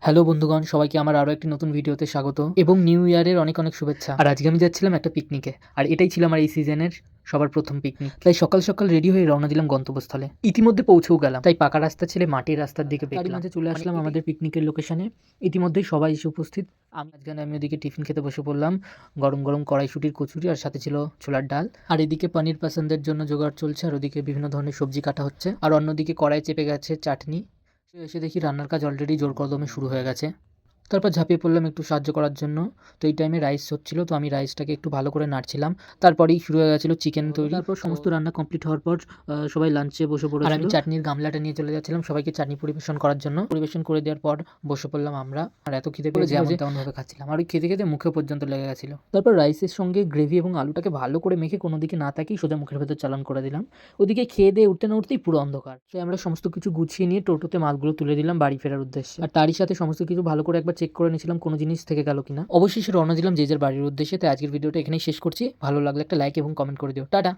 Hello বন্ধুগণ, সবাইকে আমার আরও একটি নতুন ভিডিওতে স্বাগত এবং নিউ ইয়ারের অনেক অনেক শুভেচ্ছা। আর আজকে আমি যাচ্ছিলাম একটা পিকনিকে, আর এটাই ছিল আমার এই সিজনের সবার প্রথম পিকনিক। তাই সকাল সকাল রেডি হয়ে রওনা দিলাম গন্তব্যস্থলে। ইতিমধ্যে পৌঁছেও গেলাম, তাই পাকা রাস্তা ছেড়ে মাটির রাস্তার দিকে তারই মাঝে চলে আসলাম আমাদের পিকনিকের লোকেশনে। ইতিমধ্যেই সবাই এসে উপস্থিত। আমি ওদিকে টিফিন খেতে বসে পড়লাম। গরম গরম কড়াইশুটির কচুরি আর সাথে ছিল ছোলার ডাল। আর এদিকে পনির পছন্দের জন্য জোগাড় চলছে, আর ওদিকে বিভিন্ন ধরনের সবজি কাটা হচ্ছে। আর অন্যদিকে কড়াই চেপে গেছে চাটনি। এসে দেখি রান্নার কাজ অলরেডি জোর কদমে শুরু হয়ে গেছে। তারপর ঝাঁপিয়ে পড়লাম একটু সাহায্য করার জন্য। তো এই টাইমে রাইস হচ্ছিল, তো আমি রাইসটাকে একটু ভালো করে নাড়ছিলাম। তারপরেই শুরু হয়ে গেছিলো চিকেন তৈরি। তারপর সমস্ত রান্না কমপ্লিট হওয়ার পর সবাই লাঞ্চে বসে পড়েছিল। আর আমি চাটনির গামলাটা নিয়ে চলে যাচ্ছিলাম সবাইকে চাটনি পরিবেশন করার জন্য। পরিবেশন করে দেওয়ার পর বসে পড়লাম আমরা। আর এত খিদে পেয়েছে যেমন তেমনভাবে খাচ্ছিলাম, আর ওই খেতে খেতে মুখে পর্যন্ত লেগে গেছিলো। তারপর রাইসের সঙ্গে গ্রেভি এবং আলুটাকে ভালো করে মেখে কোনো দিকে না তাকিয়ে সোজা মুখের ভেতর চালান করে দিলাম। ওদিকে খেয়ে দিয়ে উঠতে না উঠতেই পুরো অন্ধকার। তাই আমরা সমস্ত কিছু গুছিয়ে নিয়ে টোটোতে মালগুলো তুলে দিলাম বাড়ি ফেরার উদ্দেশ্যে। আর তারই সাথে সমস্ত কিছু ভালো করে একবার চেক করে নিয়েছিলাম কোনো জিনিস থেকে গেল কিনা। অবশেষে রওনা দিলাম যে যার বাড়ির উদ্দেশ্যে। তাই আজকের ভিডিওটা এখানেই শেষ করছি। ভালো লাগলে একটা লাইক এবং কমেন্ট করে দিও। টাটা।